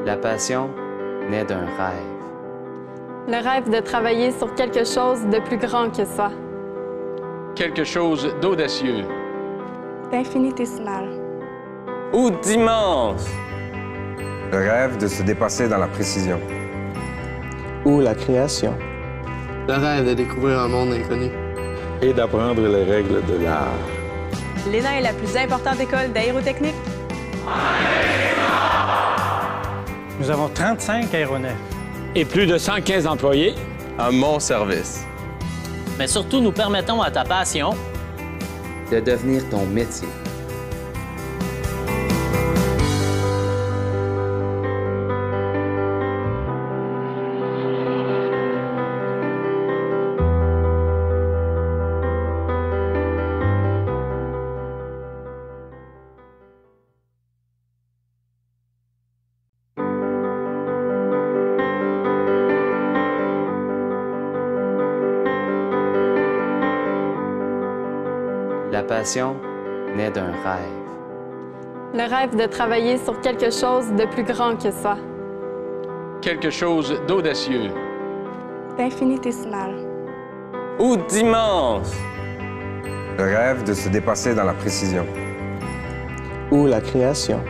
La passion naît d'un rêve. Le rêve de travailler sur quelque chose de plus grand que soi. Quelque chose d'audacieux. D'infinitésimal. Ou d'immense. Le rêve de se dépasser dans la précision. Ou la création. Le rêve de découvrir un monde inconnu. Et d'apprendre les règles de l'art. L'ENA est la plus importante école d'aérotechnique. Nous avons 35 aéronefs. Et plus de 115 employés. À mon service. Mais surtout, nous permettons à ta passion de devenir ton métier. La passion naît d'un rêve. Le rêve de travailler sur quelque chose de plus grand que soi. Quelque chose d'audacieux. D'infinitésimal. Ou d'immense. Le rêve de se dépasser dans la précision. Ou la création.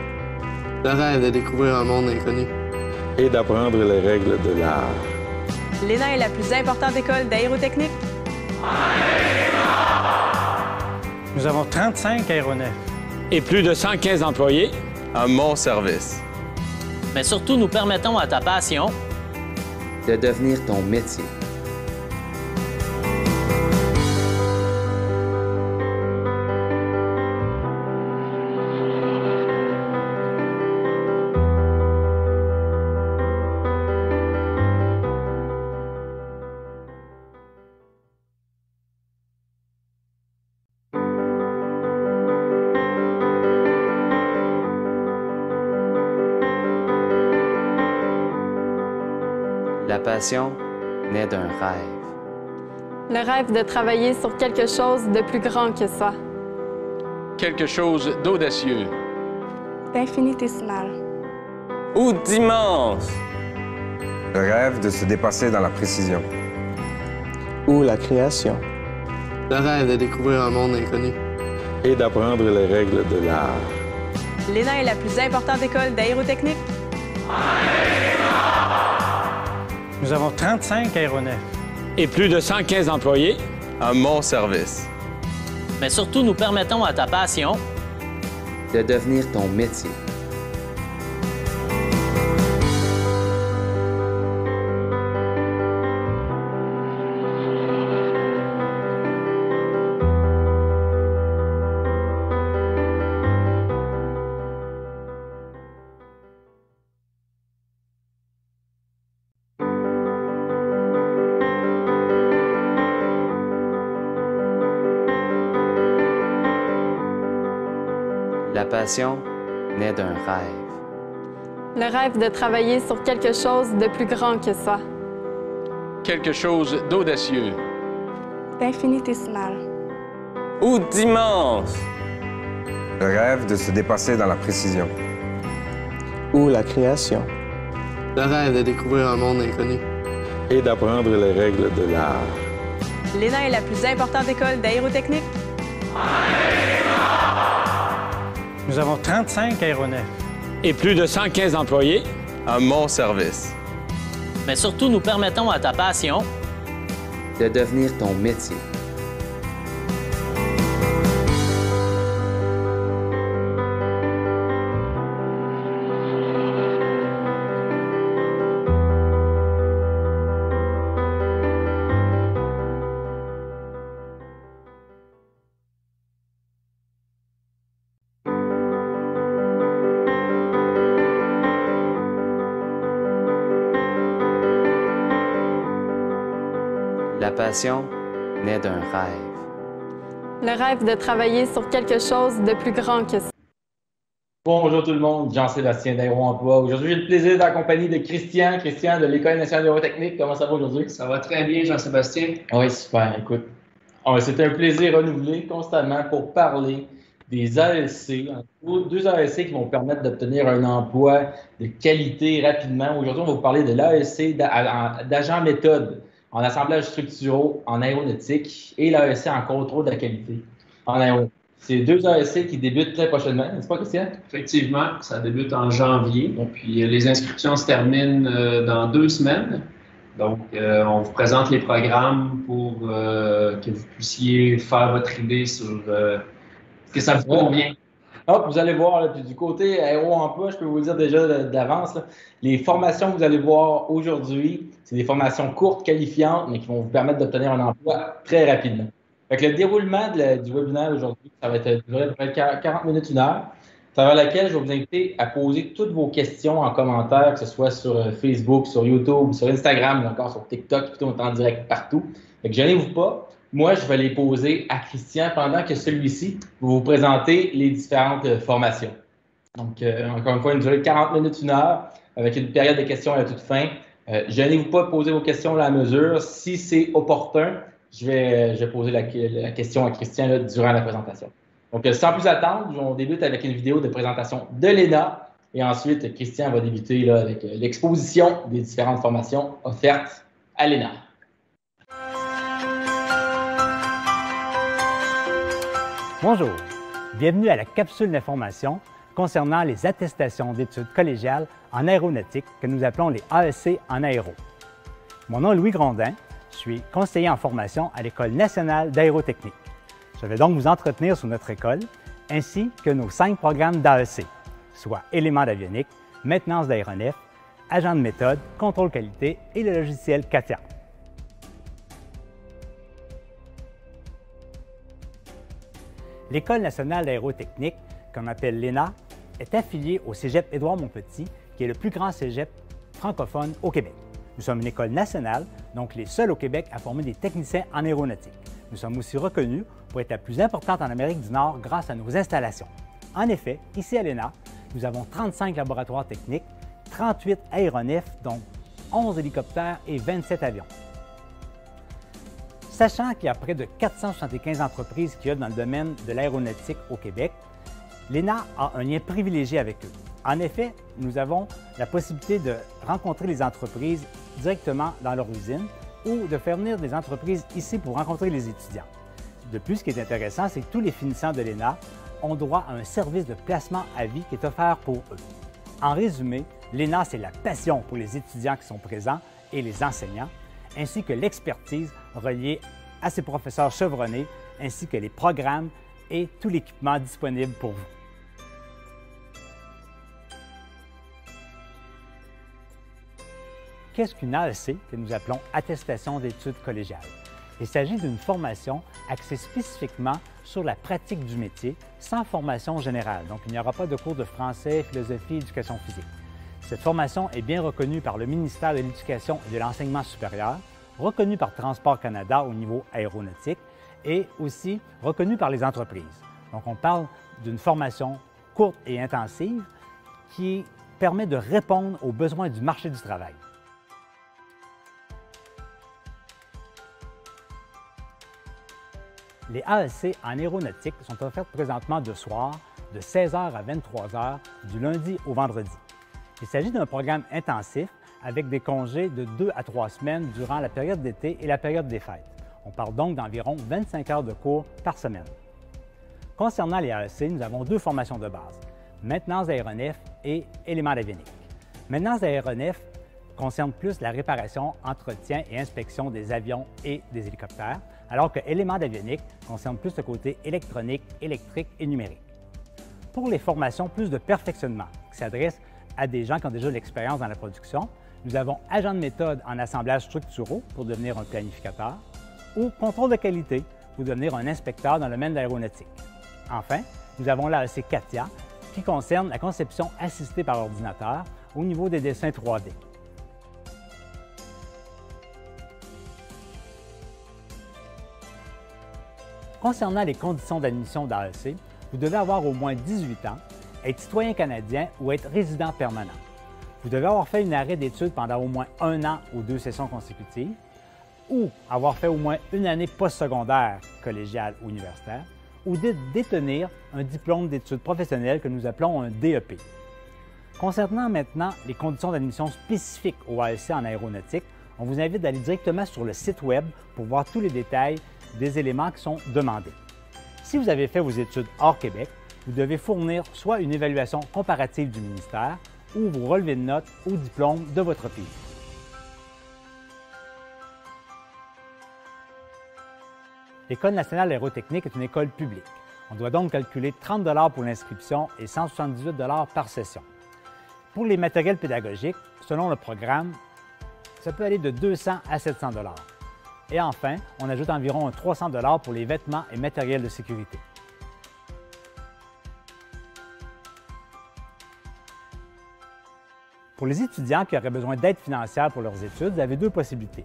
Le rêve de découvrir un monde inconnu. Et d'apprendre les règles de l'art. L'ENA est la plus importante école d'aérotechnique. Nous avons 35 aéronefs. Et plus de 115 employés. À mon service. Mais surtout, nous permettons à ta passion de devenir ton métier. La passion naît d'un rêve. Le rêve de travailler sur quelque chose de plus grand que soi. Quelque chose d'audacieux. D'infinitésimal. Ou d'immense. Le rêve de se dépasser dans la précision. Ou la création. Le rêve de découvrir un monde inconnu. Et d'apprendre les règles de l'art. L'ENA est la plus importante école d'aérotechnique. Nous avons 35 aéronefs. Et plus de 115 employés. À mon service. Mais surtout, nous permettons à ta passion de devenir ton métier. La passion naît d'un rêve. Le rêve de travailler sur quelque chose de plus grand que soi. Quelque chose d'audacieux. D'infinitésimal. Ou d'immense. Le rêve de se dépasser dans la précision. Ou la création. Le rêve de découvrir un monde inconnu. Et d'apprendre les règles de l'art. L'ENA est la plus importante école d'aérotechnique. Nous avons 35 aéronefs. Et plus de 115 employés. À mon service. Mais surtout, nous permettons à ta passion de devenir ton métier. La passion naît d'un rêve. Le rêve de travailler sur quelque chose de plus grand que soi. Bonjour tout le monde, Jean-Sébastien d'Aéro-Emploi. Aujourd'hui, j'ai le plaisir d'accompagner de Christian de l'École nationale d'aérotechnique. Comment ça va aujourd'hui? Ça va très bien, Jean-Sébastien. Oui, super. Écoute, c'était un plaisir renouvelé constamment pour parler des AEC, deux AEC qui vont permettre d'obtenir un emploi de qualité rapidement. Aujourd'hui, on va vous parler de l'AEC d'agent méthode en assemblage structuraux en aéronautique et l'AEC en contrôle de la qualité en aéronautique. C'est deux AEC qui débutent très prochainement, n'est-ce pas, Christian? Effectivement, ça débute en janvier. Puis les inscriptions se terminent dans 2 semaines. Donc, on vous présente les programmes pour que vous puissiez faire votre idée sur ce que ça vous convient. Hop, vous allez voir, là, puis du côté aéro-emploi, je peux vous le dire déjà d'avance, les formations que vous allez voir aujourd'hui, c'est des formations courtes, qualifiantes, mais qui vont vous permettre d'obtenir un emploi très rapidement. Fait que le déroulement du webinaire aujourd'hui, ça va être durer à peu près 40 minutes, 1 heure, à travers laquelle je vais vous inviter à poser toutes vos questions en commentaire, que ce soit sur Facebook, sur YouTube, sur Instagram ou encore sur TikTok, plutôt en direct partout. Fait que gênez-vous pas. Moi, je vais les poser à Christian pendant que celui-ci va vous présenter les différentes formations. Donc, encore une fois, une durée de 40 minutes, 1 heure, avec une période de questions à la toute fin. Gênez-vous pas de poser vos questions à la mesure. Si c'est opportun, je vais poser la question à Christian là, durant la présentation. Donc, sans plus attendre, on débute avec une vidéo de présentation de l'ENA et ensuite, Christian va débuter là, avec l'exposition des différentes formations offertes à l'ENA. Bonjour, bienvenue à la capsule d'information concernant les attestations d'études collégiales en aéronautique que nous appelons les AEC en aéro. Mon nom est Louis Grondin. Je suis conseiller en formation à l'École nationale d'aérotechnique. Je vais donc vous entretenir sur notre école, ainsi que nos 5 programmes d'AEC, soit éléments d'avionique, maintenance d'aéronefs, agent de méthode, contrôle qualité et le logiciel CATIA. L'École nationale d'aérotechnique, qu'on appelle l'ENA, est affiliée au Cégep Édouard-Montpetit, qui est le plus grand cégep francophone au Québec. Nous sommes une école nationale, donc les seuls au Québec à former des techniciens en aéronautique. Nous sommes aussi reconnus pour être la plus importante en Amérique du Nord grâce à nos installations. En effet, ici à l'ENA, nous avons 35 laboratoires techniques, 38 aéronefs, dont 11 hélicoptères et 27 avions. Sachant qu'il y a près de 475 entreprises qui œuvrent dans le domaine de l'aéronautique au Québec, l'ENA a un lien privilégié avec eux. En effet, nous avons la possibilité de rencontrer les entreprises directement dans leur usine ou de faire venir des entreprises ici pour rencontrer les étudiants. De plus, ce qui est intéressant, c'est que tous les finissants de l'ENA ont droit à un service de placement à vie qui est offert pour eux. En résumé, l'ENA, c'est la passion pour les étudiants qui sont présents et les enseignants, ainsi que l'expertise reliée à ses professeurs chevronnés, ainsi que les programmes et tout l'équipement disponible pour vous. Qu'est-ce qu'une AEC que nous appelons Attestation d'études collégiales? Il s'agit d'une formation axée spécifiquement sur la pratique du métier, sans formation générale. Donc, il n'y aura pas de cours de français, philosophie, éducation physique. Cette formation est bien reconnue par le ministère de l'Éducation et de l'Enseignement supérieur, reconnue par Transport Canada au niveau aéronautique et aussi reconnue par les entreprises. Donc, on parle d'une formation courte et intensive qui permet de répondre aux besoins du marché du travail. Les AEC en aéronautique sont offertes présentement de soir, de 16h à 23h, du lundi au vendredi. Il s'agit d'un programme intensif avec des congés de 2 à 3 semaines durant la période d'été et la période des fêtes. On parle donc d'environ 25 heures de cours par semaine. Concernant les AEC, nous avons 2 formations de base, maintenance d'aéronefs et éléments d'avionique. Maintenance d'aéronefs concerne plus la réparation, entretien et inspection des avions et des hélicoptères, alors que éléments d'avionique concerne plus le côté électronique, électrique et numérique. Pour les formations plus de perfectionnement, qui s'adressent à des gens qui ont déjà de l'expérience dans la production, nous avons agent de méthode en assemblage structuraux pour devenir un planificateur ou contrôle de qualité pour devenir un inspecteur dans le domaine de l'aéronautique. Enfin, nous avons l'AEC CATIA qui concerne la conception assistée par ordinateur au niveau des dessins 3D. Concernant les conditions d'admission d'AEC, vous devez avoir au moins 18 ans, être citoyen canadien ou être résident permanent. Vous devez avoir fait une arrêt d'études pendant au moins 1 an ou 2 sessions consécutives, ou avoir fait au moins 1 année postsecondaire, collégiale ou universitaire, ou de détenir un diplôme d'études professionnelles que nous appelons un DEP. Concernant maintenant les conditions d'admission spécifiques au AEC en aéronautique, on vous invite d'aller directement sur le site Web pour voir tous les détails des éléments qui sont demandés. Si vous avez fait vos études hors Québec, vous devez fournir soit une évaluation comparative du ministère ou vos relevés de notes au diplôme de votre pays. L'École nationale aérotechnique est une école publique. On doit donc calculer 30 $ pour l'inscription et 178 $ par session. Pour les matériels pédagogiques, selon le programme, ça peut aller de 200 à 700 $. Et enfin, on ajoute environ 300 $ pour les vêtements et matériels de sécurité. Pour les étudiants qui auraient besoin d'aide financière pour leurs études, vous avez deux possibilités.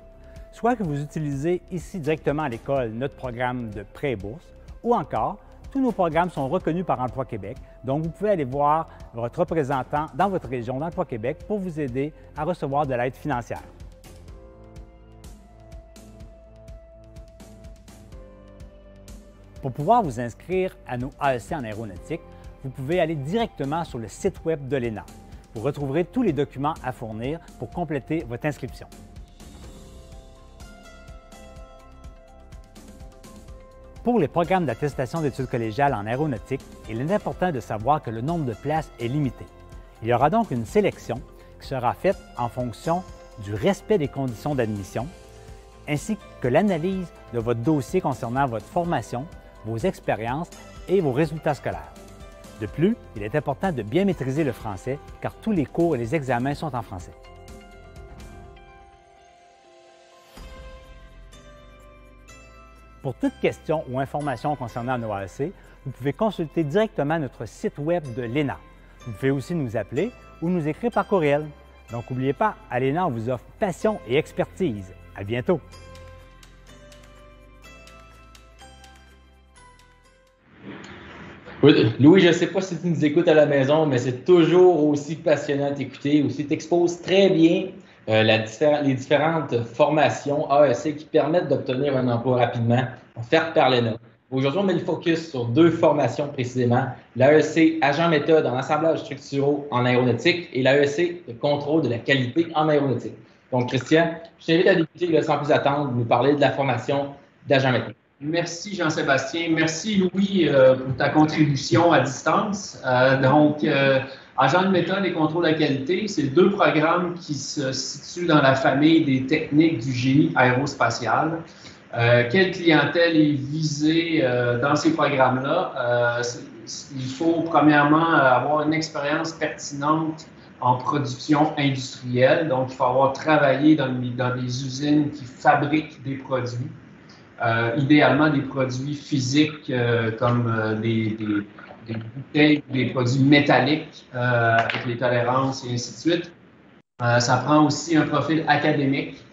Soit que vous utilisez ici directement à l'école notre programme de prêt et bourse, ou encore, tous nos programmes sont reconnus par Emploi Québec, donc vous pouvez aller voir votre représentant dans votre région d'Emploi Québec pour vous aider à recevoir de l'aide financière. Pour pouvoir vous inscrire à nos AEC en aéronautique, vous pouvez aller directement sur le site Web de l'ENA. Vous retrouverez tous les documents à fournir pour compléter votre inscription. Pour les programmes d'attestation d'études collégiales en aéronautique, il est important de savoir que le nombre de places est limité. Il y aura donc une sélection qui sera faite en fonction du respect des conditions d'admission, ainsi que l'analyse de votre dossier concernant votre formation, vos expériences et vos résultats scolaires. De plus, il est important de bien maîtriser le français car tous les cours et les examens sont en français. Pour toute question ou information concernant nos AEC, vous pouvez consulter directement notre site Web de l'ENA. Vous pouvez aussi nous appeler ou nous écrire par courriel. Donc n'oubliez pas, à l'ENA, on vous offre passion et expertise. À bientôt! Oui, Louis, je ne sais pas si tu nous écoutes à la maison, mais c'est toujours aussi passionnant de t'écouter. Aussi, tu exposes très bien les différentes formations AEC qui permettent d'obtenir un emploi rapidement, offertes par l'ENA. Aujourd'hui, on met le focus sur deux formations précisément, l'AEC agent méthode en assemblage structuraux en aéronautique et l'AEC de contrôle de la qualité en aéronautique. Donc, Christian, je t'invite à débuter sans plus attendre, nous parler de la formation d'agent méthode. Merci Jean-Sébastien. Merci Louis pour ta contribution à distance. Agent de méthode et contrôle de la qualité, c'est deux programmes qui se situent dans la famille des techniques du génie aérospatial. Quelle clientèle est visée dans ces programmes-là? Il faut premièrement avoir une expérience pertinente en production industrielle. Donc, il faut avoir travaillé dans des usines qui fabriquent des produits. Idéalement des produits physiques comme des bouteilles, des produits métalliques avec les tolérances et ainsi de suite. Ça prend aussi un profil académique.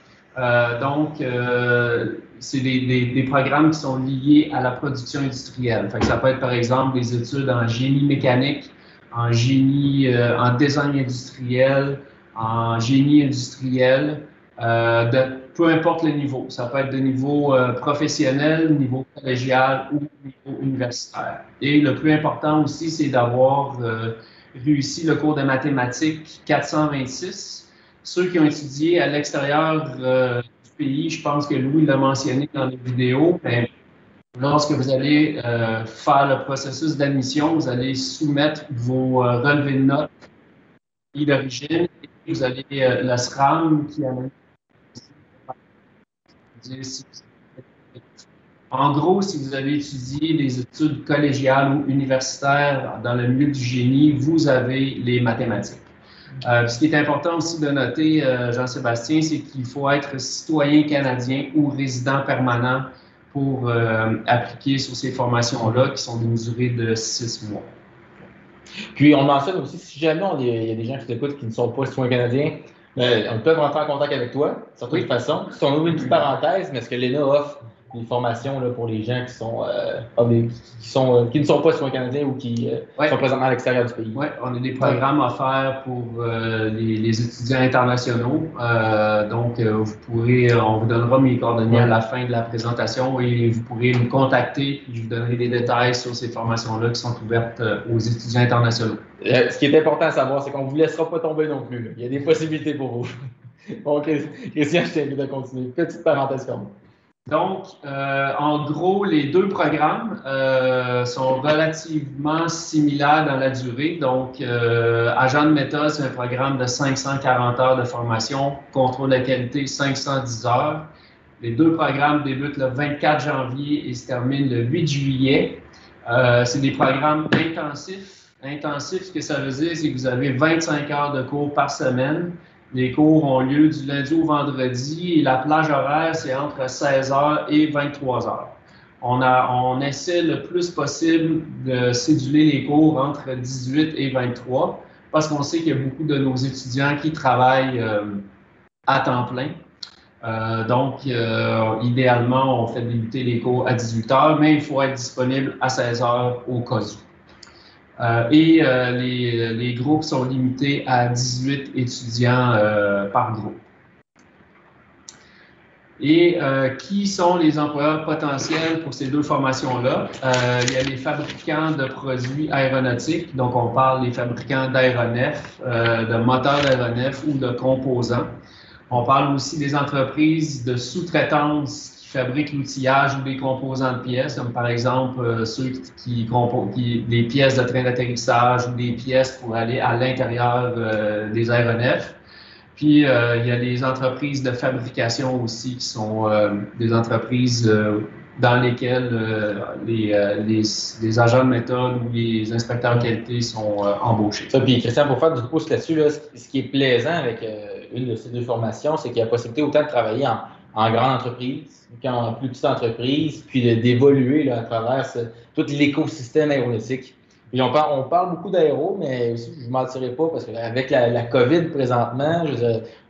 C'est des programmes qui sont liés à la production industrielle. Fait que ça peut être par exemple des études en génie mécanique, en génie, en design industriel, en génie industriel, peu importe le niveau. Ça peut être de niveau professionnel, niveau collégial ou niveau universitaire. Et le plus important aussi, c'est d'avoir réussi le cours de mathématiques 426. Ceux qui ont étudié à l'extérieur du pays, je pense que Louis l'a mentionné dans les vidéos, mais lorsque vous allez faire le processus d'admission, vous allez soumettre vos relevés de notes pays d'origine et vous avez la SRAM qui amène. En gros, si vous avez étudié des études collégiales ou universitaires dans le milieu du génie, vous avez les mathématiques. Ce qui est important aussi de noter, Jean-Sébastien, c'est qu'il faut être citoyen canadien ou résident permanent pour appliquer sur ces formations-là qui sont d'une durée de 6 mois. Puis, on mentionne aussi, si jamais il y a des gens qui t'écoutent qui ne sont pas citoyens canadiens, on peut rentrer en contact avec toi, de certaine façon. Si on ouvre une petite parenthèse, mais ce que l'ENA offre des formations là, pour les gens qui ne sont pas citoyens canadiens ou qui sont présentement à l'extérieur du pays. Oui, on a des programmes offerts pour les étudiants internationaux. Donc, on vous donnera mes coordonnées à la fin de la présentation et vous pourrez me contacter et je vous donnerai des détails sur ces formations-là qui sont ouvertes aux étudiants internationaux. Ce qui est important à savoir, c'est qu'on ne vous laissera pas tomber non plus. Là. Il y a des possibilités pour vous. Bon, Christian, je t'invite à continuer. Petite parenthèse comme ça. Donc, en gros, les deux programmes sont relativement similaires dans la durée. Donc, Agent de méthode, c'est un programme de 540 heures de formation, contrôle de la qualité 510 heures. Les deux programmes débutent le 24 janvier et se terminent le 8 juillet. C'est des programmes intensifs. Intensif, ce que ça veut dire, c'est que vous avez 25 heures de cours par semaine. Les cours ont lieu du lundi au vendredi et la plage horaire, c'est entre 16h et 23h. On essaie le plus possible de céduler les cours entre 18 et 23 parce qu'on sait qu'il y a beaucoup de nos étudiants qui travaillent à temps plein. Donc, idéalement, on fait débuter les cours à 18h, mais il faut être disponible à 16h au cas où. Les groupes sont limités à 18 étudiants par groupe. Et qui sont les employeurs potentiels pour ces deux formations-là? Il y a les fabricants de produits aéronautiques, donc on parle des fabricants d'aéronefs, de moteurs d'aéronefs ou de composants. On parle aussi des entreprises de sous-traitance qui fabriquent l'outillage ou des composants de pièces, comme par exemple ceux qui des pièces de train d'atterrissage ou des pièces pour aller à l'intérieur des aéronefs. Puis, il y a les entreprises de fabrication aussi qui sont des entreprises dans lesquelles les agents de méthode ou les inspecteurs de qualité sont embauchés. Ça, puis Christian, pour faire du pouce là-dessus, là, ce qui est plaisant avec une de ces deux formations, c'est qu'il y a la possibilité autant de travailler en grande entreprise qu'en plus petite entreprise, puis d'évoluer à travers tout l'écosystème aéronautique. Puis on parle beaucoup d'aéro, mais aussi, je ne mentirai pas, parce qu'avec la COVID présentement,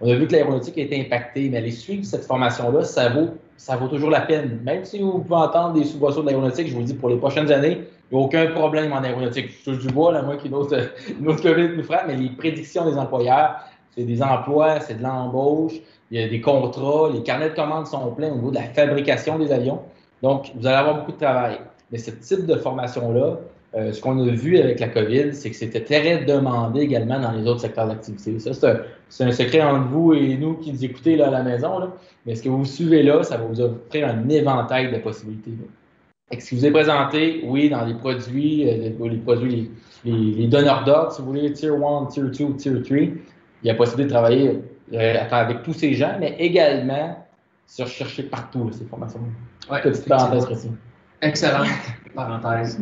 on a vu que l'aéronautique a été impactée, mais aller suivre cette formation-là, ça vaut toujours la peine. Même si vous pouvez entendre des soubresauts de l'aéronautique, je vous dis, pour les prochaines années, il n'y a aucun problème en aéronautique. Je touche du bois, là, moi, qu'une autre COVID nous frappe, mais les prédictions des employeurs, c'est des emplois, c'est de l'embauche, il y a des contrats, les carnets de commandes sont pleins au niveau de la fabrication des avions. Donc, vous allez avoir beaucoup de travail. Mais ce type de formation-là, ce qu'on a vu avec la COVID, c'est que c'était très demandé également dans les autres secteurs d'activité. Ça, c'est un secret entre vous et nous qui nous écoutez là, à la maison. Là. Mais ce que vous suivez là, ça va vous offrir un éventail de possibilités. Et ce qui vous est présenté, oui, dans les produits, les donneurs d'ordre, si vous voulez, Tier 1, Tier 2, Tier 3, il y a possibilité de travailler avec tous ces gens, mais également se rechercher partout là, ces formations. Ouais, petite parenthèse précise. Excellente parenthèse.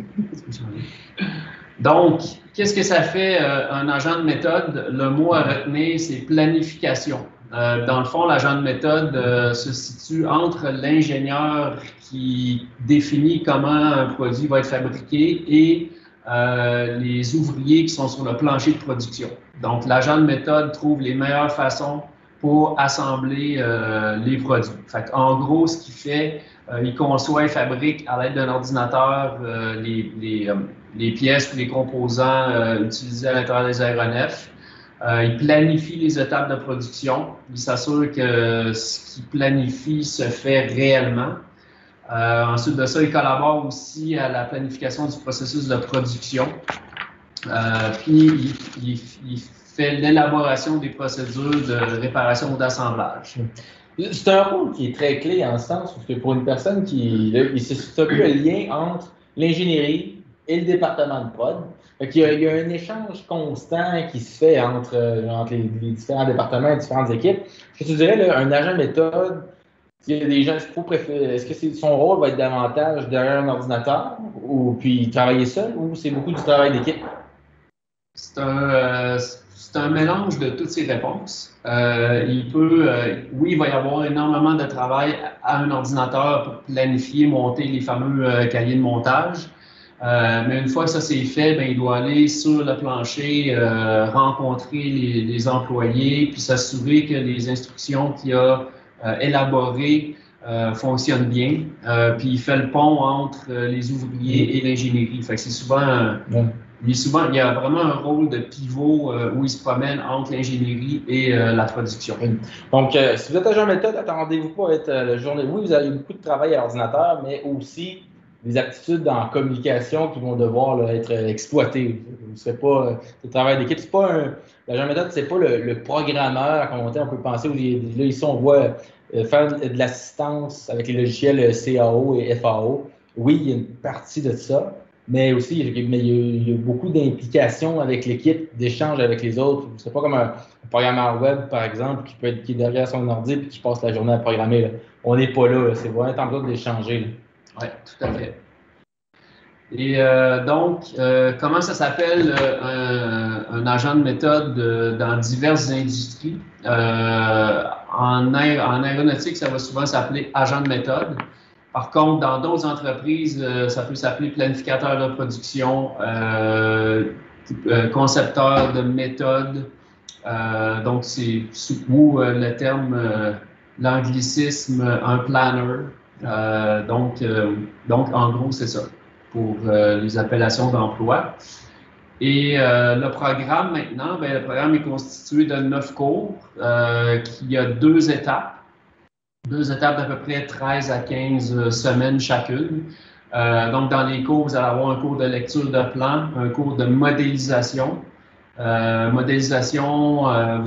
Donc, qu'est-ce que ça fait un agent de méthode? Le mot à retenir, c'est planification. Dans le fond, l'agent de méthode se situe entre l'ingénieur qui définit comment un produit va être fabriqué et les ouvriers qui sont sur le plancher de production. Donc, l'agent de méthode trouve les meilleures façons pour assembler les produits. Fait en gros, ce qu'il fait, il conçoit et fabrique à l'aide d'un ordinateur les pièces ou les composants utilisés à l'intérieur des aéronefs. Il planifie les étapes de production. Il s'assure que ce qu'il planifie se fait réellement. Ensuite de ça, il collabore aussi à la planification du processus de production. Puis, il fait l'élaboration des procédures de réparation ou d'assemblage. C'est un rôle qui est très clé en ce sens, parce que pour une personne c'est un peu le lien entre l'ingénierie et le département de prod. Il y a un échange constant qui se fait entre les différents départements et les différentes équipes. Est-ce que tu dirais, là, un agent méthode, il y a des gens est-ce que son rôle va être davantage derrière un ordinateur ou puis travailler seul ou c'est beaucoup du travail d'équipe? C'est un mélange de toutes ces réponses. Oui, il va y avoir énormément de travail à un ordinateur pour planifier, monter les fameux cahiers de montage. Mais une fois que ça c'est fait, il doit aller sur le plancher, rencontrer les employés, puis s'assurer que les instructions qu'il a élaborées fonctionne bien, puis il fait le pont entre les ouvriers et l'ingénierie. Fait que c'est souvent, il y a vraiment un rôle de pivot où il se promène entre l'ingénierie et la production. Donc, si vous êtes agent méthode, attendez-vous pas à être la journée. Oui, vous avez beaucoup de travail à l'ordinateur, mais aussi des aptitudes en communication qui vont devoir là, être exploitées. Vous ne serez pas le travail d'équipe. C'est pas l'agent méthode, c'est pas le programmeur comme on peut penser. Là, ici, on voit faire de l'assistance avec les logiciels CAO et FAO. Oui, il y a une partie de ça, mais aussi il y a beaucoup d'implications avec l'équipe, d'échanges avec les autres. C'est pas comme un programmeur web, par exemple, qui est derrière son ordi et qui passe la journée à programmer. Là. On n'est pas là. C'est vraiment en train d'échanger. Oui, tout à fait. Et donc, comment ça s'appelle un agent de méthode dans diverses industries? En aéronautique, ça va souvent s'appeler agent de méthode. Par contre, dans d'autres entreprises, ça peut s'appeler planificateur de production, concepteur de méthode. Donc, c'est ou le terme, l'anglicisme, un planner. Donc, en gros, c'est ça pour les appellations d'emploi. Et le programme maintenant, le programme est constitué de 9 cours qui a 2 étapes. 2 étapes d'à peu près 13 à 15 semaines chacune. Donc, dans les cours, vous allez avoir un cours de lecture de plan, un cours de modélisation. Vous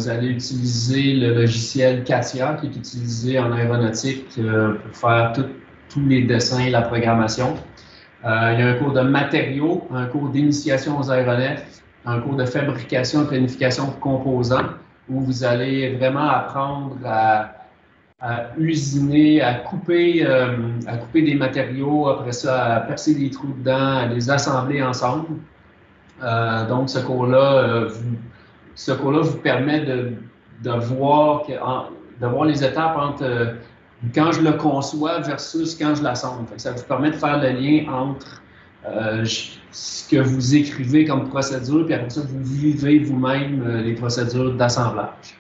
allez utiliser le logiciel CATIA qui est utilisé en aéronautique pour faire tous les dessins et la programmation. Il y a un cours de matériaux, un cours d'initiation aux aéronefs, un cours de fabrication et planification de composants où vous allez vraiment apprendre à usiner, à couper des matériaux, après ça, à percer des trous dedans, à les assembler ensemble. Donc, ce cours-là vous permet de voir les étapes entre quand je le conçois versus quand je l'assemble. Ça vous permet de faire le lien entre ce que vous écrivez comme procédure, puis après ça, vous vivez vous-même les procédures d'assemblage.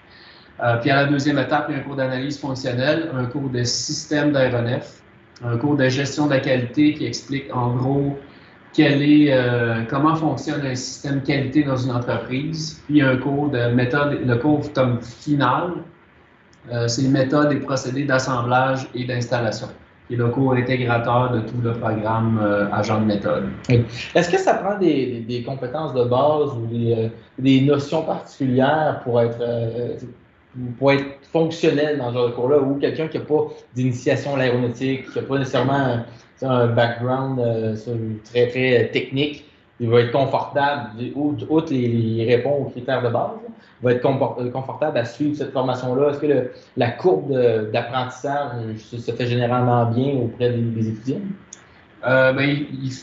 Puis à la deuxième étape, il y a un cours d'analyse fonctionnelle, un cours de système d'aéronefs, un cours de gestion de la qualité qui explique en gros comment fonctionne un système qualité dans une entreprise. Puis un cours de méthode, le cours comme final, c'est méthode et procédés d'assemblage et d'installation. Et le cours intégrateur de tout le programme agent de méthode. Est-ce que ça prend des compétences de base ou des notions particulières pour être fonctionnel dans ce genre de cours-là, ou quelqu'un qui n'a pas d'initiation à l'aéronautique, qui n'a pas nécessairement un background très, très technique, il va être confortable, outre les répondre aux critères de base, il va être confortable à suivre cette formation-là. Est-ce que la courbe d'apprentissage se fait généralement bien auprès des étudiants?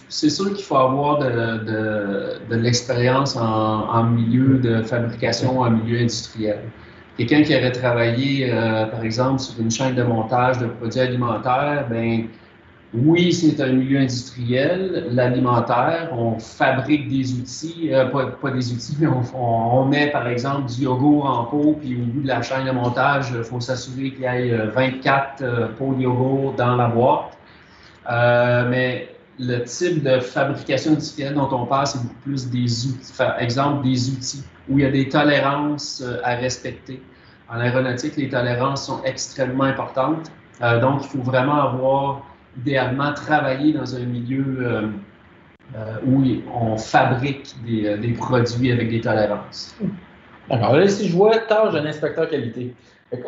C'est sûr qu'il faut avoir de l'expérience en milieu de fabrication, en milieu industriel. Quelqu'un qui aurait travaillé, par exemple, sur une chaîne de montage de produits alimentaires, oui, c'est un milieu industriel, l'alimentaire. On fabrique des outils, pas des outils, mais on met, par exemple, du yogourt en pot, puis au bout de la chaîne de montage, il faut s'assurer qu'il y ait 24 pots de yogourt dans la boîte. Mais le type de fabrication industrielle dont on parle, c'est beaucoup plus des outils. Par exemple, des outils où il y a des tolérances à respecter. En aéronautique, les tolérances sont extrêmement importantes. Donc, il faut vraiment avoir, idéalement, travaillé dans un milieu où on fabrique des produits avec des tolérances. D'accord. Là, si je vois tâche d'un inspecteur qualité,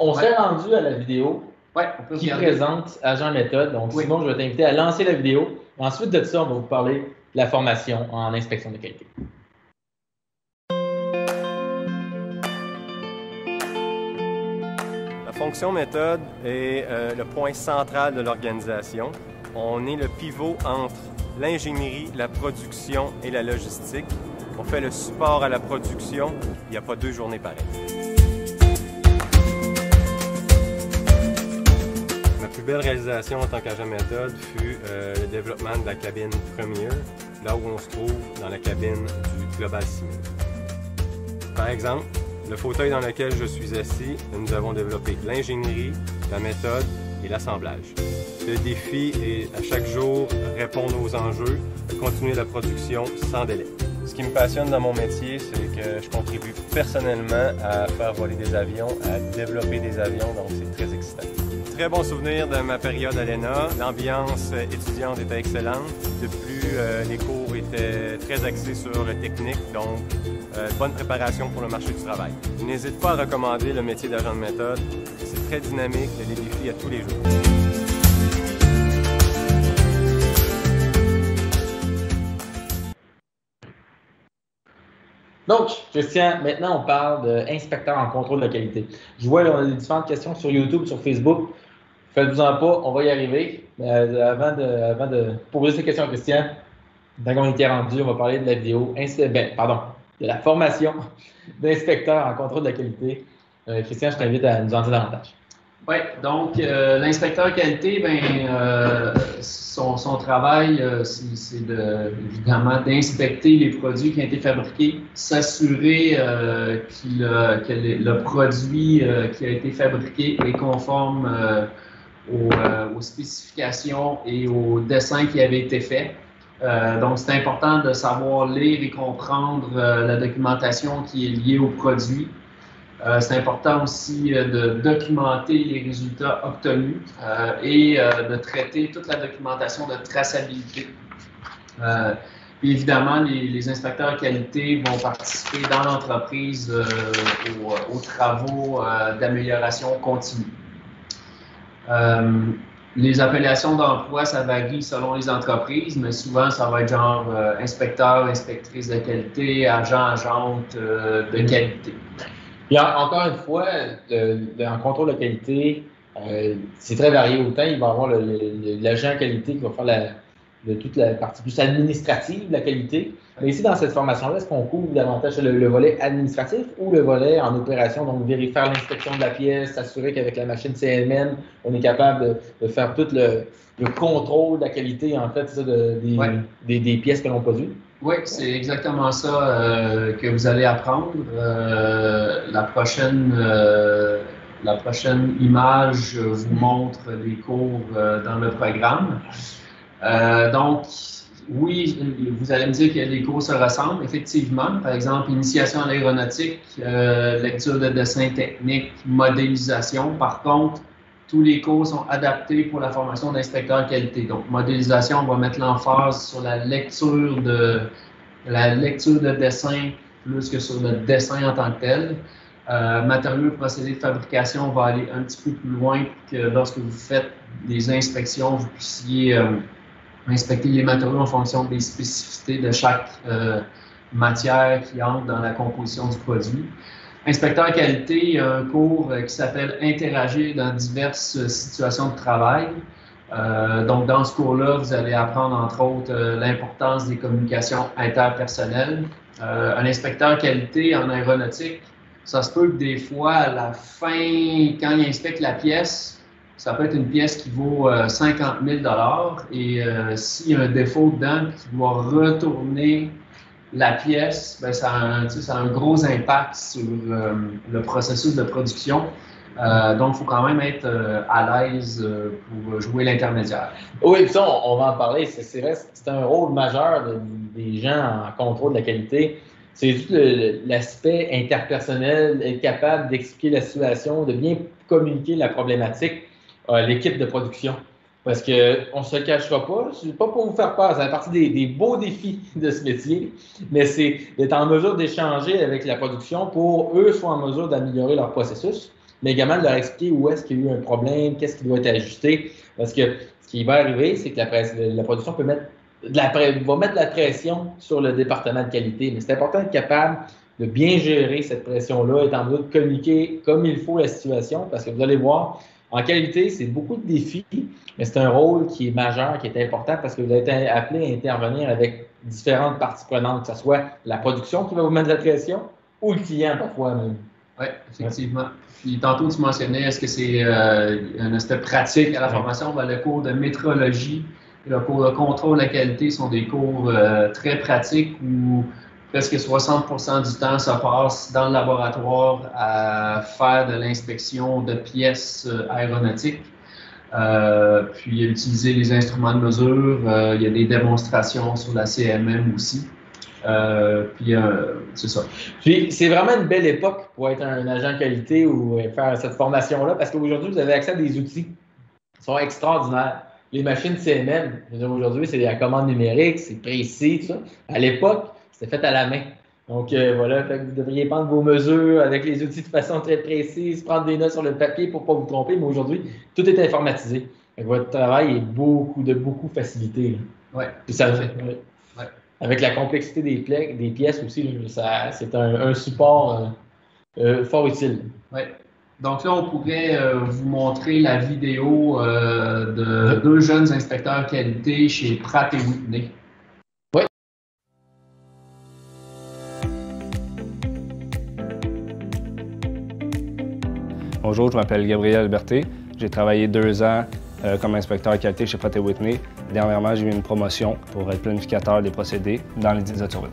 on s'est rendu à la vidéo qui présente Agent Méthode. Donc, Simon, je vais t'inviter à lancer la vidéo. Ensuite de ça, on va vous parler de la formation en inspection de qualité. La fonction méthode est le point central de l'organisation. On est le pivot entre l'ingénierie, la production et la logistique. On fait le support à la production. Il n'y a pas 2 journées pareilles. Ma plus belle réalisation en tant qu'agent méthode fut le développement de la cabine première, là où on se trouve dans la cabine du Global Simul. Par exemple, le fauteuil dans lequel je suis assis, nous avons développé l'ingénierie, la méthode et l'assemblage. Le défi est à chaque jour répondre aux enjeux, continuer la production sans délai. Ce qui me passionne dans mon métier, c'est que je contribue personnellement à faire voler des avions, à développer des avions, donc c'est très excitant. Très bon souvenir de ma période à l'ENA. L'ambiance étudiante était excellente. De plus, les cours étaient très axés sur le technique, donc bonne préparation pour le marché du travail. Je n'hésite pas à recommander le métier d'agent de méthode. C'est très dynamique, il y a des défis à tous les jours. Donc, Christian, maintenant on parle d'inspecteur en contrôle de qualité. Je vois, là, on a des différentes questions sur YouTube, sur Facebook. Faites-vous-en pas, on va y arriver. Avant de poser ces questions à Christian, tant qu'on était rendu, on va parler de la vidéo, de la formation d'inspecteur en contrôle de la qualité. Christian, je t'invite à nous en dire davantage. Oui, donc l'inspecteur qualité, son travail, c'est évidemment d'inspecter les produits qui ont été fabriqués, s'assurer que le produit qui a été fabriqué est conforme aux spécifications et aux dessins qui avaient été faits. Donc, c'est important de savoir lire et comprendre la documentation qui est liée au produit. C'est important aussi de documenter les résultats obtenus et de traiter toute la documentation de traçabilité. Puis évidemment, les inspecteurs qualité vont participer dans l'entreprise aux travaux d'amélioration continue. Les appellations d'emploi, ça varie selon les entreprises, mais souvent, ça va être genre inspecteur, inspectrice de qualité, agent, agente de qualité. Puis encore une fois, en contrôle de qualité, c'est très varié. Autant il va y avoir l'agent qualité qui va faire toute la partie plus administrative de la qualité. Mais ici, dans cette formation-là, est-ce qu'on couvre davantage le volet administratif ou le volet en opération, donc faire l'inspection de la pièce, s'assurer qu'avec la machine CMM, on est capable de faire tout le contrôle de la qualité, en fait, ça, des pièces que l'on produit? Oui, c'est exactement ça que vous allez apprendre. La prochaine image vous montre les cours dans le programme. Donc, oui, vous allez me dire que les cours se ressemblent, effectivement. Par exemple, initiation à l'aéronautique, lecture de dessin technique, modélisation. Par contre, tous les cours sont adaptés pour la formation d'inspecteur qualité. Donc, modélisation, on va mettre l'emphase sur la lecture de dessin plus que sur le dessin en tant que tel. Matériaux et procédés de fabrication, on va aller un petit peu plus loin pour que lorsque vous faites des inspections, vous puissiez inspecter les matériaux en fonction des spécificités de chaque matière qui entre dans la composition du produit. Inspecteur qualité, il y a un cours qui s'appelle « Interagir dans diverses situations de travail ». Donc, dans ce cours-là, vous allez apprendre, entre autres, l'importance des communications interpersonnelles. Un inspecteur qualité en aéronautique, ça se peut que des fois, à la fin, quand il inspecte la pièce, ça peut être une pièce qui vaut 50 000 $, et s'il y a un défaut dedans et qu'il doit retourner la pièce, ben, ça a un gros impact sur le processus de production. Donc, il faut quand même être à l'aise pour jouer l'intermédiaire. Oui, puis ça, on va en parler. C'est vrai, c'est un rôle majeur des gens en contrôle de la qualité. C'est tout l'aspect interpersonnel, être capable d'expliquer la situation, de bien communiquer la problématique à l'équipe de production. Parce qu'on ne se le cachera pas, c'est pas pour vous faire peur, ça fait partie des beaux défis de ce métier, mais c'est d'être en mesure d'échanger avec la production pour eux soient en mesure d'améliorer leur processus, mais également de leur expliquer où est-ce qu'il y a eu un problème, qu'est-ce qui doit être ajusté. Parce que ce qui va arriver, c'est que la production va mettre de la pression sur le département de qualité, mais c'est important d'être capable de bien gérer cette pression-là, être en mesure de communiquer comme il faut la situation, parce que vous allez voir, en qualité, c'est beaucoup de défis, mais c'est un rôle qui est majeur, qui est important, parce que vous êtes appelé à intervenir avec différentes parties prenantes, que ce soit la production qui va vous mettre de la pression ou le client parfois même. Oui, effectivement. Puis tantôt, tu mentionnais, est-ce que c'est un aspect pratique à la formation? Ben, le cours de métrologie et le cours de contrôle de la qualité sont des cours très pratiques où presque 60% du temps se passe dans le laboratoire à faire de l'inspection de pièces aéronautiques. Puis utiliser les instruments de mesure. Il y a des démonstrations sur la CMM aussi. C'est ça. Puis c'est vraiment une belle époque pour être un agent qualité ou faire cette formation-là, parce qu'aujourd'hui, vous avez accès à des outils qui sont extraordinaires. Les machines CMM, aujourd'hui, c'est la commande numérique, c'est précis, tout ça. À l'époque, c'était fait à la main. Donc voilà, fait que vous devriez prendre vos mesures avec les outils de façon très précise, prendre des notes sur le papier pour ne pas vous tromper, mais aujourd'hui, tout est informatisé. Fait que votre travail est beaucoup facilité. Oui, ça fait. Ouais. Ouais. Avec la complexité des pièces aussi, c'est un support fort utile. Oui. Donc là, on pourrait vous montrer la vidéo de deux jeunes inspecteurs qualité chez Pratt & Whitney. Oui. Bonjour, je m'appelle Gabriel Berté. J'ai travaillé 2 ans comme inspecteur qualité chez Pratt & Whitney. Dernièrement, j'ai eu une promotion pour être planificateur des procédés dans les dieselturbines.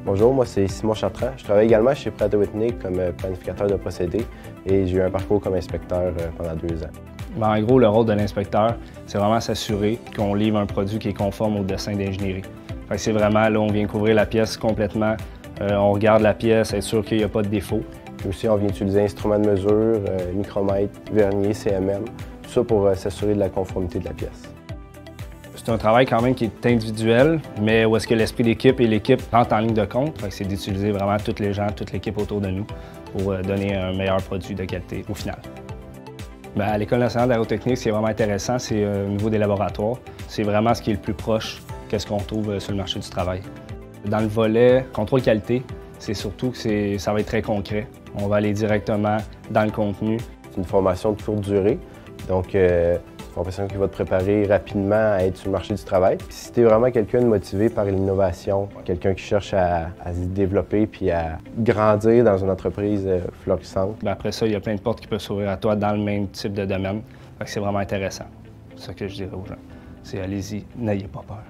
Bonjour, moi c'est Simon Chartrand. Je travaille également chez Pratt & Whitney comme planificateur de procédés et j'ai eu un parcours comme inspecteur pendant 2 ans. Ben, en gros, le rôle de l'inspecteur, c'est vraiment s'assurer qu'on livre un produit qui est conforme au dessin d'ingénierie. C'est vraiment, là, on vient couvrir la pièce complètement, on regarde la pièce, être sûr qu'il n'y a pas de défaut. Et aussi, on vient utiliser instruments de mesure, micromètre, vernier, CMM, tout ça pour s'assurer de la conformité de la pièce. C'est un travail quand même qui est individuel, mais où est-ce que l'esprit d'équipe et l'équipe rentrent en ligne de compte. C'est d'utiliser vraiment tous les gens, toute l'équipe autour de nous pour donner un meilleur produit de qualité au final. Bien, à l'École nationale d'aérotechnique, ce qui est vraiment intéressant, c'est au niveau des laboratoires. C'est vraiment ce qui est le plus proche de ce qu'on trouve sur le marché du travail. Dans le volet contrôle qualité, c'est surtout que ça va être très concret. On va aller directement dans le contenu. C'est une formation de courte durée, donc c'est une formation qui va te préparer rapidement à être sur le marché du travail. Puis si tu es vraiment quelqu'un de motivé par l'innovation, quelqu'un qui cherche à se développer puis à grandir dans une entreprise florissante. Bien, après ça, il y a plein de portes qui peuvent s'ouvrir à toi dans le même type de domaine. C'est vraiment intéressant. C'est ça que je dirais aux gens. C'est allez-y, n'ayez pas peur.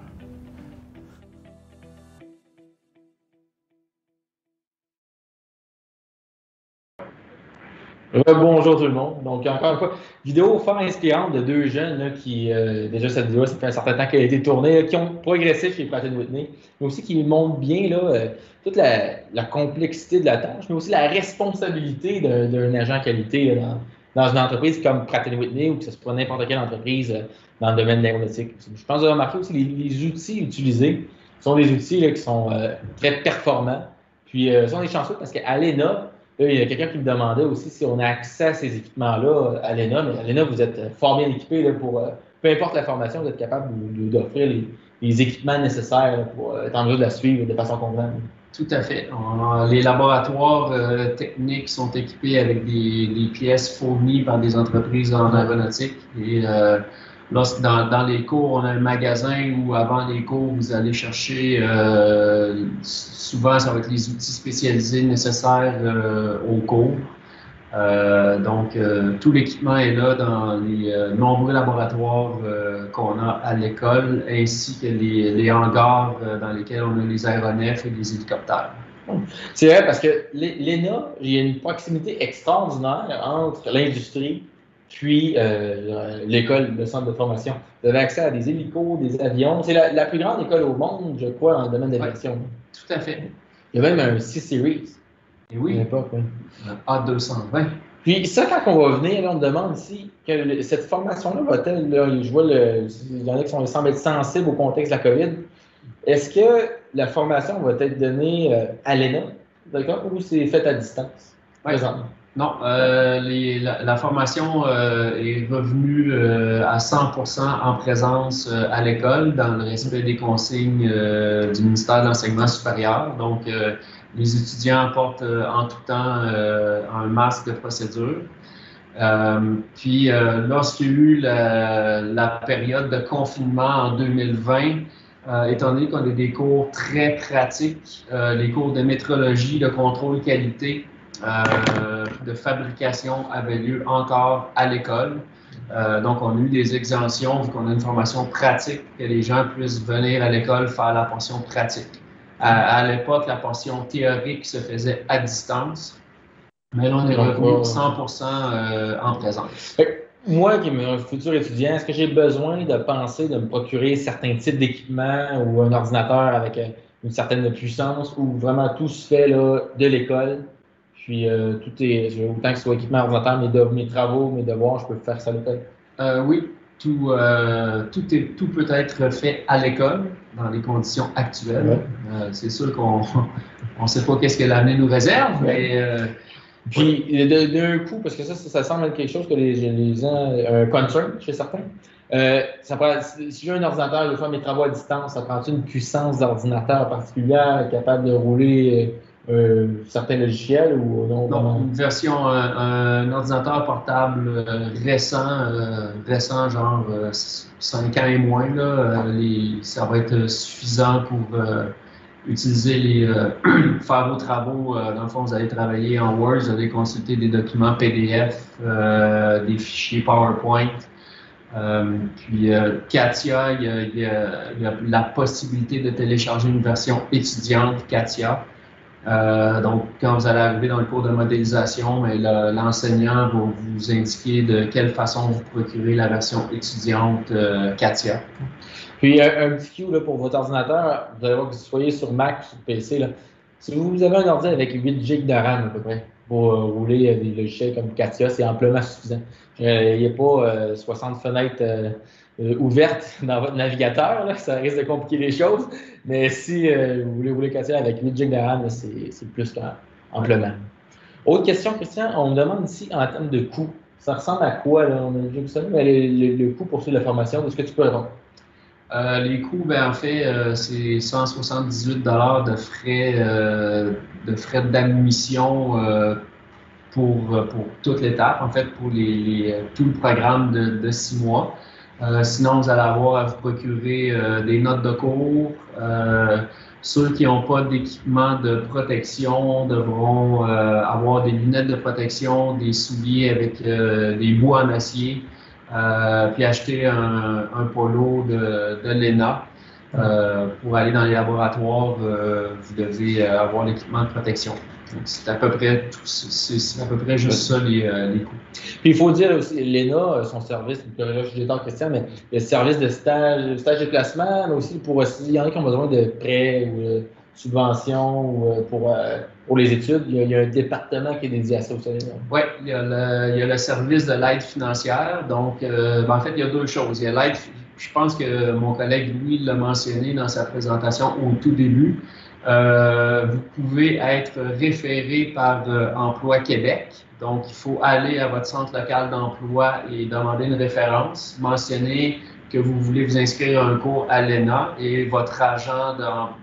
Bonjour tout le monde. Donc, encore une fois, vidéo fort inspirante de 2 jeunes là, qui, déjà cette vidéo, ça fait un certain temps qu'elle a été tournée, là, qui ont progressé chez Pratt & Whitney, mais aussi qui montrent bien là, toute la complexité de la tâche, mais aussi la responsabilité d'un agent qualité là, dans une entreprise comme Pratt & Whitney ou que ce soit n'importe quelle entreprise dans le domaine de l'aéronautique. Je pense que vous avez remarqué aussi les outils utilisés sont des outils là, qui sont très performants. Puis, on est chanceux parce qu'à l'ENA, il y a quelqu'un qui me demandait aussi si on a accès à ces équipements-là à l'ENA, mais à l'ENA, vous êtes fort bien équipé là, pour, peu importe la formation, vous êtes capable d'offrir les équipements nécessaires là, pour être en mesure de la suivre de façon convenable. Tout à fait. Les laboratoires techniques sont équipés avec des pièces fournies par des entreprises en aéronautique. Et dans les cours, on a un magasin où avant les cours, vous allez chercher, souvent ça va être les outils spécialisés nécessaires aux cours. Donc, tout l'équipement est là dans les nombreux laboratoires qu'on a à l'école, ainsi que les hangars dans lesquels on a les aéronefs et les hélicoptères. C'est vrai, parce que l'ENA, il y a une proximité extraordinaire entre l'industrie puis l'école, le centre de formation. Vous avez accès à des hélicos, des avions. C'est la plus grande école au monde, je crois, en domaine d'aviation. Oui, tout à fait. Il y a même un C-Series. Et oui. A220. Puis ça, quand on va venir, là, on me demande si que cette formation-là va-t-elle, je vois, il y en a qui semblent être sensibles au contexte de la COVID. Est-ce que la formation va être donnée à l'ENA, d'accord, ou c'est fait à distance, présentement? Non, la formation est revenue à 100% en présence à l'école, dans le respect des consignes du ministère de l'Enseignement supérieur. Donc, les étudiants portent en tout temps un masque de procédure. Puis, lorsqu'il y a eu la période de confinement en 2020, étant donné qu'on a des cours très pratiques, les cours de métrologie, de contrôle qualité, de fabrication avaient lieu encore à l'école. Donc, on a eu des exemptions vu qu'on a une formation pratique, que les gens puissent venir à l'école faire la portion pratique. À l'époque, la portion théorique se faisait à distance, mais là, on est revenu 100% en présence. Moi, qui est un futur étudiant, est-ce que j'ai besoin de penser de me procurer certains types d'équipements ou un ordinateur avec une certaine puissance ou vraiment tout se fait là, de l'école? Puis tout est, autant que ce soit équipement, ordinateur, mes travaux, mes devoirs, je peux faire ça à l'école? Oui, tout peut être fait à l'école dans les conditions actuelles. Ouais. C'est sûr qu'on ne sait pas qu'est-ce que l'avenir nous réserve, mais... Puis, d'un coup, parce que ça semble être quelque chose que les gens, un concern chez certains. Si j'ai un ordinateur, je vais faire mes travaux à distance, ça prend une puissance d'ordinateur particulière capable de rouler certains logiciels ou non? Non, une version, un ordinateur portable récent, genre 5 ans et moins, là, ça va être suffisant pour utiliser faire vos travaux. Dans le fond, vous allez travailler en Word, vous allez consulter des documents PDF, des fichiers PowerPoint. Puis Katia, il y a la possibilité de télécharger une version étudiante Katia. Donc, quand vous allez arriver dans le cours de modélisation, l'enseignant va vous indiquer de quelle façon vous procurez la version étudiante Katia. Puis, un petit cue là, pour votre ordinateur, vous allez voir que vous soyez sur Mac ou sur PC. Là. Si vous avez un ordi avec 8 GB de RAM à peu près pour rouler des logiciels comme Katia, c'est amplement suffisant. Il n'y a pas 60 fenêtres ouvertes dans votre navigateur, là, ça risque de compliquer les choses. Mais si vous voulez rouler Katia avec 8 GB de RAM, c'est plus qu'amplement. Autre question, Christian, on me demande ici en termes de coût. Ça ressemble à quoi, là? On a déjà vu ça, mais le coût pour suivre la formation, est-ce que tu peux répondre? Les coûts, en fait, c'est 178 de frais d'admission pour toute l'étape, en fait, pour tout le programme de 6 mois. Sinon, vous allez avoir à vous procurer des notes de cours. Ceux qui n'ont pas d'équipement de protection devront avoir des lunettes de protection, des souliers avec des bouts en acier. Puis acheter un polo de l'ENA. Pour aller dans les laboratoires, vous devez avoir l'équipement de protection. C'est à peu près juste ça les coûts. Puis il faut dire aussi, l'ENA, son service, je l'ai dit Christian, mais le service de stage et placement, mais aussi il y en a qui ont besoin de prêts ou de subventions ou pour les études, il y a un département qui est dédié à ça aussi. Oui, il y a le service de l'aide financière. Donc, en fait, il y a deux choses. Il y a l'aide, je pense que mon collègue Louis l'a mentionné dans sa présentation au tout début. Vous pouvez être référé par Emploi Québec. Donc, il faut aller à votre centre local d'emploi et demander une référence, mentionner que vous voulez vous inscrire à un cours à l'ENA et votre agent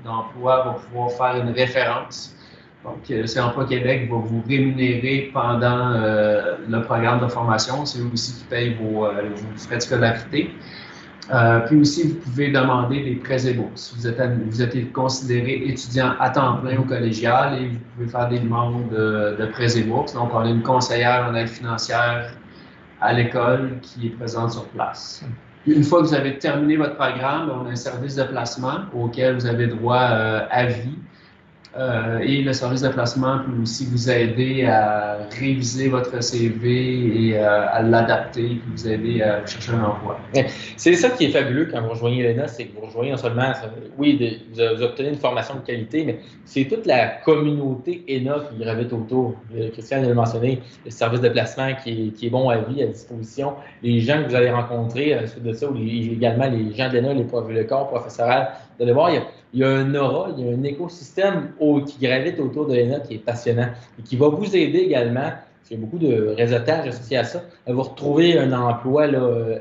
d'emploi va pouvoir faire une référence. Donc, c'est Emploi Québec va vous rémunérer pendant le programme de formation. C'est eux aussi qui payent vos frais de scolarité. Puis aussi, vous pouvez demander des prêts et bourses. Vous êtes considéré étudiant à temps plein au collégial et vous pouvez faire des demandes de prêts et bourses. Donc, on a une conseillère en aide financière à l'école qui est présente sur place. Une fois que vous avez terminé votre programme, on a un service de placement auquel vous avez droit à vie. Et le service de placement peut aussi vous aider à réviser votre CV et à l'adapter, puis vous aider à chercher un emploi. C'est ça qui est fabuleux quand vous rejoignez l'ENA, c'est que vous rejoignez non seulement, oui, vous obtenez une formation de qualité, mais c'est toute la communauté ENA qui gravite autour. Christian l'a mentionné, le service de placement qui est bon à vie, à disposition, les gens que vous allez rencontrer à la suite de ça, ou également les gens de l'ENA, le corps professoral. Vous allez voir, il y a un aura, il y a un écosystème qui gravite autour de l'ENA qui est passionnant et qui va vous aider également, parce qu'il y a beaucoup de réseautage associé à ça, à vous retrouver un emploi là,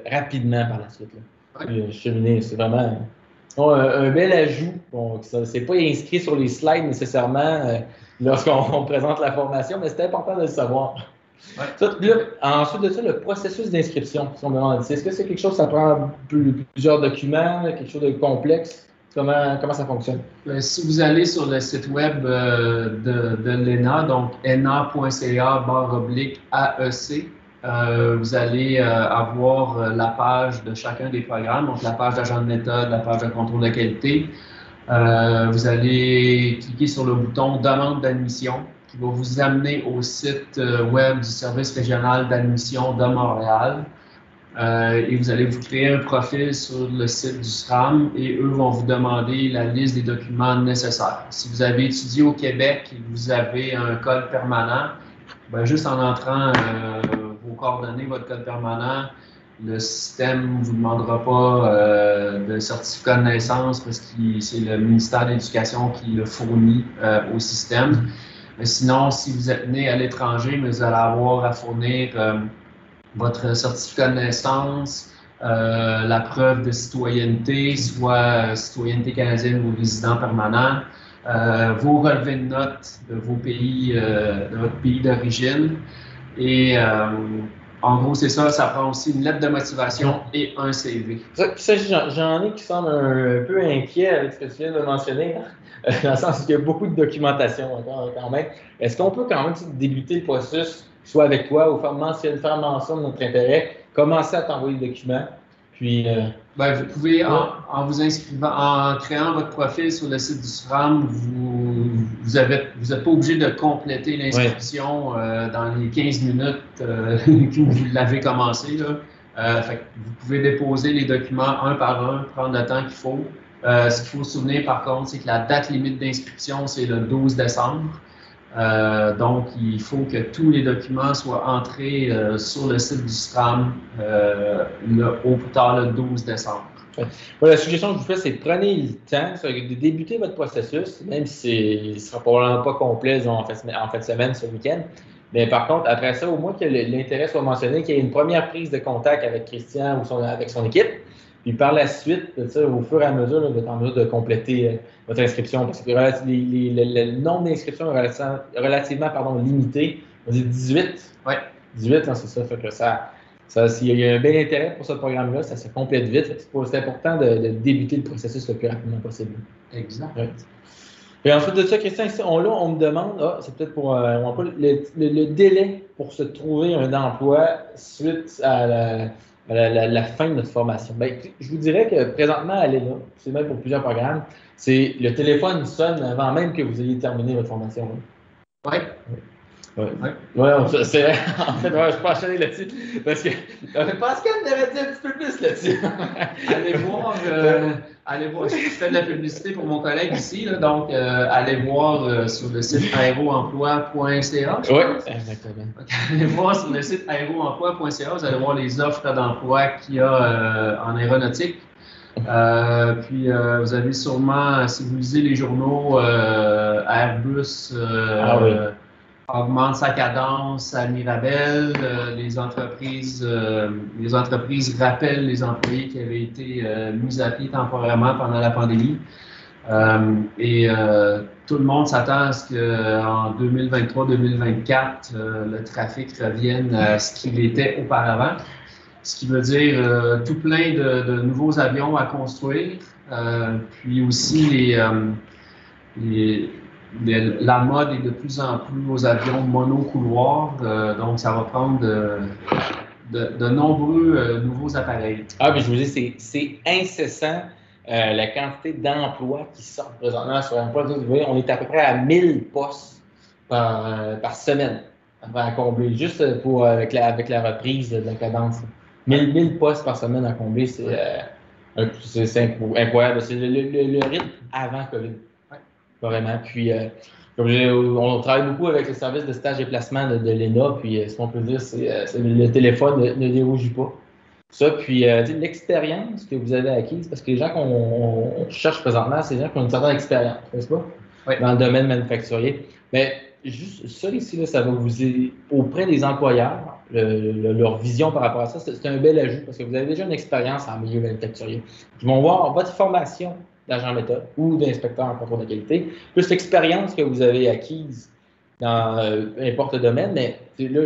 rapidement par la suite. Cheminer, c'est vraiment un bel ajout. Bon, c'est pas inscrit sur les slides nécessairement lorsqu'on présente la formation, mais c'est important de le savoir. Ouais. Ça, là, ensuite de ça, le processus d'inscription, si on me demande, est-ce que c'est quelque chose, ça prend plusieurs documents, quelque chose de complexe? Comment ça fonctionne? Si vous allez sur le site web de l'ENA, donc ena.ca/AEC, vous allez avoir la page de chacun des programmes, donc la page d'agent de méthode, la page de contrôle de qualité. Vous allez cliquer sur le bouton « Demande d'admission » qui va vous amener au site web du service régional d'admission de Montréal. et vous allez vous créer un profil sur le site du SRAM et eux vont vous demander la liste des documents nécessaires. Si vous avez étudié au Québec et que vous avez un code permanent, ben juste en entrant vos coordonnées, votre code permanent, le système ne vous demandera pas de certificat de naissance parce que c'est le ministère de l'Éducation qui le fournit au système. Mais sinon, si vous êtes né à l'étranger, vous allez avoir à fournir votre certificat de naissance, la preuve de citoyenneté, soit citoyenneté canadienne ou résident permanent, vos relevés de notes de vos pays, de votre pays d'origine. Et en gros, c'est ça, ça prend aussi une lettre de motivation et un CV. Ça j'en ai qui semblent un peu inquiets avec ce que tu viens de mentionner, hein? Dans le sens qu'il y a beaucoup de documentation encore quand même. Est-ce qu'on peut quand même débuter le processus, soit avec toi, ou faire mention de notre intérêt, commencer à t'envoyer le document, puis... Ben, vous pouvez, en vous inscrivant, en créant votre profil sur le site du SRAM, vous n'êtes pas obligé de compléter l'inscription dans les 15 minutes que vous l'avez commencé. Fait que vous pouvez déposer les documents un par un, prendre le temps qu'il faut. Ce qu'il faut se souvenir, par contre, c'est que la date limite d'inscription, c'est le 12 décembre. Donc, il faut que tous les documents soient entrés sur le site du SRAM au plus tard le 12 décembre. La suggestion que je vous fais, c'est prenez le temps de débuter votre processus, même si il ne sera probablement pas complet en fin de semaine, ce week-end. Mais par contre, après ça, au moins que l'intérêt soit mentionné, qu'il y ait une première prise de contact avec Christian ou avec son équipe. Puis par la suite, au fur et à mesure, vous êtes en mesure de compléter votre inscription. Parce que le nombre d'inscriptions est relativement limité. On dit 18. Oui. 18, c'est ça. Fait que s'il y a un bel intérêt pour ce programme-là, ça se complète vite. C'est important de débuter le processus le plus rapidement possible. Exact. Ouais. Et ensuite de ça, Christian, ici, on me demande, c'est peut-être pour le délai pour se trouver un emploi suite à la fin de notre formation. Bien, je vous dirais que présentement, à l'ENA, c'est même pour plusieurs programmes, le téléphone sonne avant même que vous ayez terminé votre formation. Oui. Ouais, c'est vrai. En fait, je peux enchaîner là-dessus. Parce que Pascal m'avait dit un petit peu plus là-dessus. Allez voir, je fais de la publicité pour mon collègue ici, là, donc allez voir sur le site aeroemploi.ca. Oui, exactement. Allez voir sur le site aeroemploi.ca, vous allez voir les offres d'emploi qu'il y a en aéronautique. Puis vous avez sûrement, si vous lisez les journaux, Airbus augmente sa cadence à Mirabel, les entreprises rappellent les employés qui avaient été mis à pied temporairement pendant la pandémie. Tout le monde s'attend à ce qu'en 2023-2024, le trafic revienne à ce qu'il était auparavant. Ce qui veut dire tout plein de nouveaux avions à construire, puis aussi la mode est de plus en plus aux avions monocouloirs, donc ça va prendre de nombreux nouveaux appareils. Ah, mais je vous dis, c'est incessant la quantité d'emplois qui sortent présentement sur l'emploi. Vous voyez, on est à peu près à 1000 postes par semaine à combler, juste avec la reprise de la cadence. 1000 postes par semaine à combler, c'est incroyable. C'est le rythme avant COVID. Vraiment. Puis, on travaille beaucoup avec le service de stage et placement de l'ENA. Puis, ce qu'on peut dire, c'est le téléphone ne dérougit pas. Ça, puis, l'expérience que vous avez acquise, parce que les gens qu'on cherche présentement, c'est des gens qui ont une certaine expérience, n'est-ce pas? Oui. Dans le domaine manufacturier. Mais juste ça ici, là, ça va vous aider auprès des employeurs, leur vision par rapport à ça. C'est un bel ajout parce que vous avez déjà une expérience en milieu manufacturier. Ils vont voir votre formation d'agent méthode ou d'inspecteur en contrôle de qualité, plus l'expérience que vous avez acquise dans n'importe le domaine. Mais là,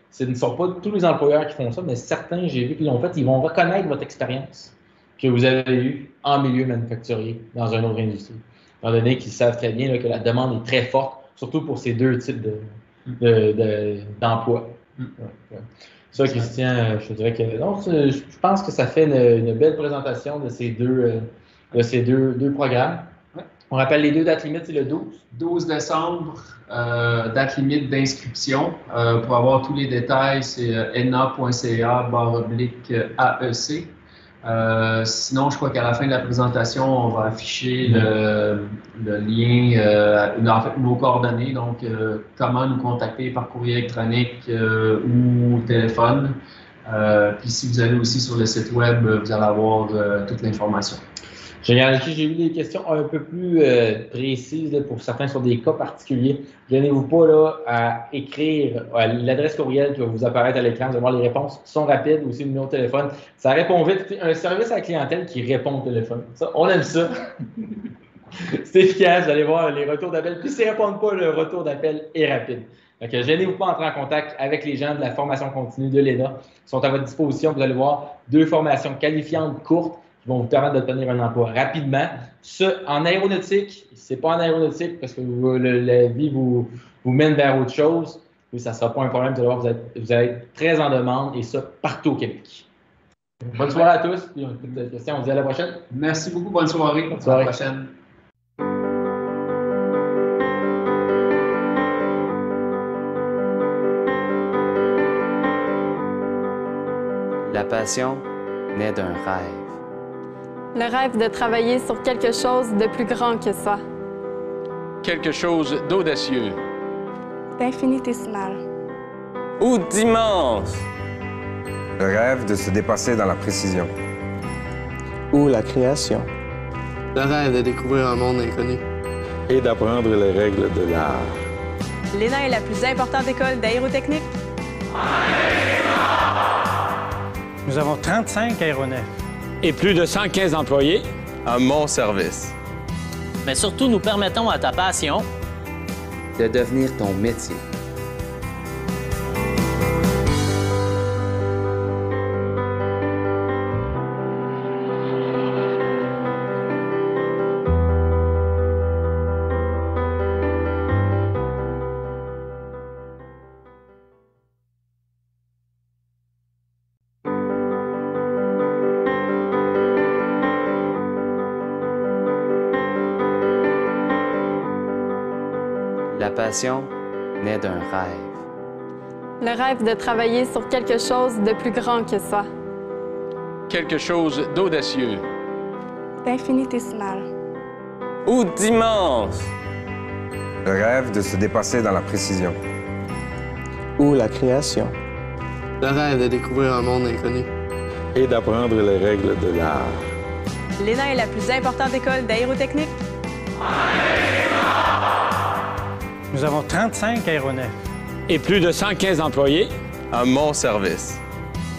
ce ne sont pas tous les employeurs qui font ça, mais certains, j'ai vu qu'ils l'ont fait, ils vont reconnaître votre expérience que vous avez eue en milieu manufacturier dans une autre industrie. Étant donné qu'ils savent très bien là, que la demande est très forte, surtout pour ces deux types d'emplois. Ça, Christian, je te dirais que non, je pense que ça fait une belle présentation de ces deux programmes. On rappelle les deux dates limites, c'est le 12. 12 décembre, date limite d'inscription. Pour avoir tous les détails, c'est ena.ca/AEC. Sinon, je crois qu'à la fin de la présentation, on va afficher le lien, en fait, nos coordonnées, donc comment nous contacter par courrier électronique ou téléphone. Puis si vous allez aussi sur le site web, vous allez avoir toute l'information. Génial. J'ai eu des questions un peu plus précises là, pour certains sur des cas particuliers. Gênez-vous pas là, à écrire l'adresse courriel qui va vous apparaître à l'écran. Vous allez voir, les réponses sont rapides, aussi le numéro de téléphone. Ça répond vite. Un service à la clientèle qui répond au téléphone. Ça, on aime ça. C'est efficace. Vous allez voir les retours d'appel. Puis s'ils ne répondent pas, le retour d'appel est rapide. Donc, gênez-vous pas à entrer en contact avec les gens de la formation continue de l'ENA qui sont à votre disposition. Vous allez voir 2 formations qualifiantes courtes qui vont vous permettre d'obtenir un emploi rapidement. Ça, en aéronautique, c'est pas en aéronautique parce que la vie vous mène vers autre chose. Oui, ça ne sera pas un problème. Vous allez voir, vous allez être très en demande et ça partout au Québec. Bonne soirée à tous. Puis, on se dit à la prochaine. Merci beaucoup. Bonne soirée. Bonne soirée. À la prochaine. La passion naît d'un rêve. Le rêve de travailler sur quelque chose de plus grand que soi. Quelque chose d'audacieux. D'infinitésimal. Ou d'immense. Le rêve de se dépasser dans la précision. Ou la création. Le rêve de découvrir un monde inconnu. Et d'apprendre les règles de l'art. L'ENA est la plus importante école d'aérotechnique. Nous avons 35 aéronefs. Et plus de 115 employés. À mon service. Mais surtout, nous permettons à ta passion de devenir ton métier. La passion naît d'un rêve. Le rêve de travailler sur quelque chose de plus grand que soi. Quelque chose d'audacieux. D'infinitésimal. Ou d'immense. Le rêve de se dépasser dans la précision. Ou la création. Le rêve de découvrir un monde inconnu. Et d'apprendre les règles de l'art. L'ENA est la plus importante école d'aérotechnique. Nous avons 35 aéronefs. Et plus de 115 employés. À mon service.